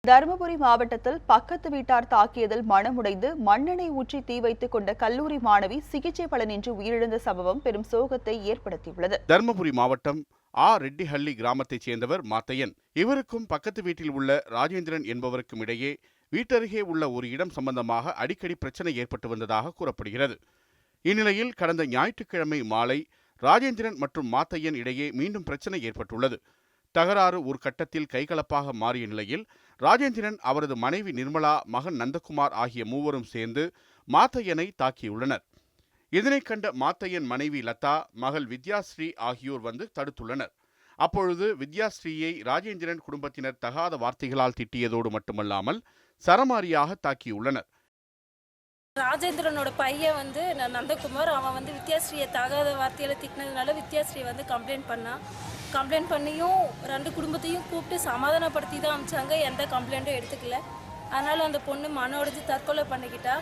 தருமபுரி மாவட்டத்தில் பக்கத்து வீட்டார் தாக்கியதில் மனமுடைந்து மண்ணெண்ணெய் ஊற்றி தீ வைத்துக் கொண்ட கல்லூரி மாணவி சிகிச்சை பலனின்றி உயிரிழந்த சம்பவம் பெரும் சோகத்தை ஏற்படுத்தியுள்ளது. தருமபுரி மாவட்டம் ரெட்டிஹள்ளி கிராமத்தைச் சேர்ந்தவர் மாத்தையன். இவருக்கும் பக்கத்து வீட்டில் உள்ள ராஜேந்திரன் என்பவருக்கும் இடையே வீட்டருகே உள்ள ஒரு இடம் சம்பந்தமாக அடிக்கடி பிரச்சனை ஏற்பட்டு வந்ததாக கூறப்படுகிறது. இந்நிலையில் கடந்த ஞாயிற்றுக்கிழமை மாலை ராஜேந்திரன் மற்றும் மாத்தையன் இடையே மீண்டும் பிரச்சனை ஏற்பட்டுள்ளது. தகராறு ஒரு கட்டத்தில் கைகலப்பாக மாறிய நிலையில் ராஜேந்திரன், அவரது மனைவி நிர்மலா, மகன் நந்தகுமார் ஆகிய மூவரும் சேர்ந்து மாத்தையனை தாக்கியுள்ளனர். இதனை கண்ட மாத்தையன் மனைவி லதா, மகள் வித்யாஸ்ரீ ஆகியோர் வந்து தடுத்துள்ளனர். அப்பொழுது வித்யாஸ்ரீயை ராஜேந்திரன் குடும்பத்தினர் தகாத வார்த்தைகளால் திட்டியதோடு மட்டுமல்லாமல் சரமாரியாக தாக்கியுள்ளனர். ராஜேந்திரனோட பையன் நந்தகுமார், அவன் வித்யாஸ்ரீயை தகாத வார்த்தையில திட்டினதுனால வித்யாஸ்ரீ கம்ப்ளைண்ட் பண்ணியும் 2 குடும்பத்தையும் கூப்பிட்டு சமாதானப்படுத்தி தான் அமிச்சாங்க. எந்த கம்ப்ளைண்ட்டும் எடுத்துக்கல. அதனால அந்த பொண்ணு மன உடைஞ்சு தற்கொலை பண்ணிக்கிட்டா.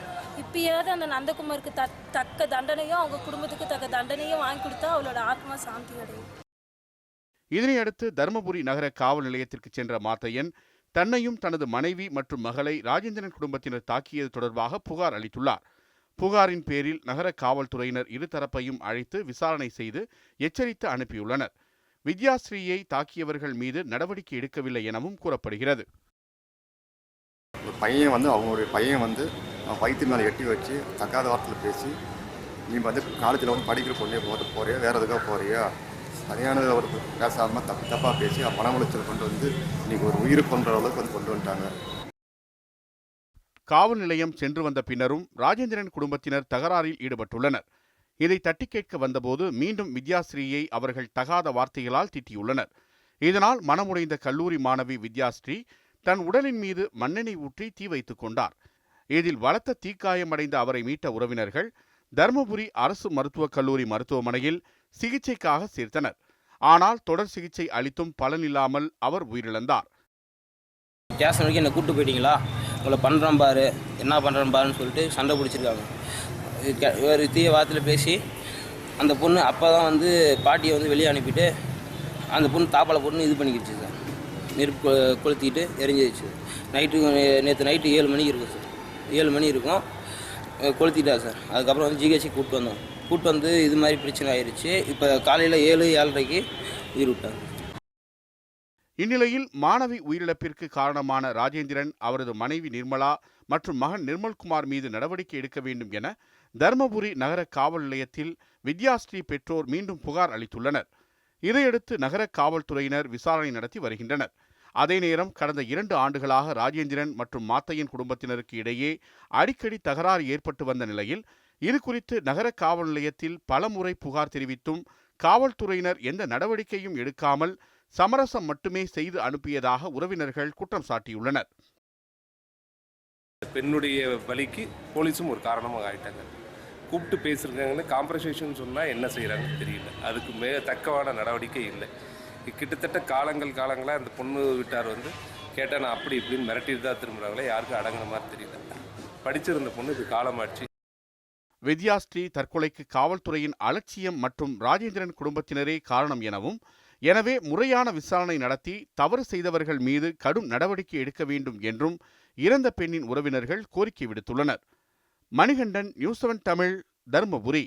இப்பயாவது அந்த நந்தகுமாருக்கு தக்க தண்டனையும் அவங்க குடும்பத்துக்கு தக்க தண்டனையும் வாங்கி கொடுத்தா அவளோட ஆத்மா சாந்தி அடையும். இதனையடுத்து தருமபுரி நகர காவல் நிலையத்திற்கு சென்ற மாத்தையன் தன்னையும் தனது மனைவி மற்றும் மகளை ராஜேந்திரன் குடும்பத்தினர் தாக்கியது தொடர்பாக புகார் அளித்துள்ளார். புகாரின் பேரில் நகர காவல்துறையினர் இருதரப்பையும் அழைத்து விசாரணை செய்து எச்சரித்து அனுப்பியுள்ளனர். வித்யாஸ்ரீயை தாக்கியவர்கள் மீது நடவடிக்கை எடுக்கவில்லை எனவும் கூறப்படுகிறது. அவங்களுடைய பையன் வயிற்று மேலே எட்டி வச்சு தக்காத வார்த்தையில் பேசி, நீ காலேஜில் படிக்கிற பொண்ணே போறியா, வேற எதுக்காக போறியா, சரியானது அவர் பேசாமல் தப்பாக பேசி மன உளைச்சல் கொண்டு இன்னைக்கு ஒரு உயிர் கொன்ற அளவுக்கு கொண்டு வந்துட்டாங்க. காவல் நிலையம் சென்று வந்த பின்னரும் ராஜேந்திரன் குடும்பத்தினர் தகராறில் ஈடுபட்டுள்ளனர். இதை தட்டி கேட்க வந்தபோது மீண்டும் வித்யாஸ்ரீயை அவர்கள் தகாத வார்த்தைகளால் திட்டியுள்ளனர். இதனால் மனமுடைந்த கல்லூரி மாணவி வித்யாஸ்ரீ தன் உடலின் மீது மண்ணெண்ணெய் ஊற்றி தீ வைத்துக் கொண்டார். இதில் பலத்த தீக்காயமடைந்த அவரை மீட்ட உறவினர்கள் தருமபுரி அரசு மருத்துவக் கல்லூரி மருத்துவமனையில் சிகிச்சைக்காக சேர்த்தனர். ஆனால் தொடர் சிகிச்சை அளித்தும் பலனில்லாமல் அவர் உயிரிழந்தார். என்ன கூட்டு போயிட்டீங்களா, உங்களை பண்ணுறோம் பாரு, என்ன பண்ணுறோம் பாருன்னு சொல்லிட்டு சண்டை பிடிச்சிருக்காங்க. ஒரு தீய வார்த்தையில் பேசி அந்த பொண்ணு அப்போ தான் பாட்டியை வெளியே அனுப்பிட்டு அந்த பொண்ணு தாப்பாலை பொண்ணு இது பண்ணிக்கிடுச்சு சார். நெருப்பு கொளுத்திட்டு எரிஞ்சிடுச்சு. நேற்று நைட்டு 7 மணிக்கு இருக்கும் சார். 7 மணி இருக்கும், கொளுத்திட்டா சார். அதுக்கப்புறம் ஜிஹெச்சி கூப்பிட்டு வந்து இது மாதிரி பிரச்சனை ஆயிடுச்சு. இப்போ காலையில் 7-7:30க்கு உயிர் விட்டாங்க. இந்நிலையில் மாணவி உயிரிழப்பிற்கு காரணமான ராஜேந்திரன், அவரது மனைவி நிர்மலா மற்றும் மகன் நிர்மல்குமார் மீது நடவடிக்கை எடுக்க வேண்டும் என தருமபுரி நகர காவல் நிலையத்தில் வித்யாஸ்ரீ பெற்றோர் மீண்டும் புகார் அளித்துள்ளனர். இதையடுத்து நகர காவல்துறையினர் விசாரணை நடத்தி வருகின்றனர். அதே நேரம் கடந்த 2 ஆண்டுகளாக ராஜேந்திரன் மற்றும் மாத்தையன் குடும்பத்தினருக்கு இடையே அடிக்கடி தகராறு ஏற்பட்டு வந்த நிலையில் இது குறித்து நகர காவல் நிலையத்தில் பலமுறை புகார் தெரிவித்தும் காவல்துறையினர் எந்த நடவடிக்கையும் எடுக்காமல் சமரசம் மட்டுமே செய்து அனுப்பியதாக உறவினர்கள் குற்றம் சாட்டியுள்ளனர். பெண்ணுடைய வலிக்கு போலீஸும் ஒரு காரணமாக ஆயிட்டாங்க. கூப்பிட்டு பேசியிருக்காங்கன்னு காம்பன்சேஷன் சொன்னால் என்ன செய்கிறாங்கன்னு தெரியல. அதுக்கு தக்கவான நடவடிக்கை இல்லை. கிட்டத்தட்ட காலங்களாக அந்த பொண்ணு வீட்டார் கேட்டால் நான் அப்படி இப்படின்னு மிரட்டிட்டு தான் திரும்புகிறாங்களே, யாருக்கும் அடங்குன மாதிரி தெரியல. படிச்சிருந்த பொண்ணு இது காலமாச்சு. வித்யாஸ்ரீ தற்கொலைக்கு காவல்துறையின் அலட்சியம் மற்றும் ராஜேந்திரன் குடும்பத்தினரே காரணம் எனவும், எனவே முறையான விசாரணை நடத்தி தவறு செய்தவர்கள் மீது கடும் நடவடிக்கை எடுக்க வேண்டும் என்றும் இறந்த பெண்ணின் உறவினர்கள் கோரிக்கை விடுத்துள்ளனர். மணிகண்டன், நியூஸ் 7 தமிழ், தருமபுரி.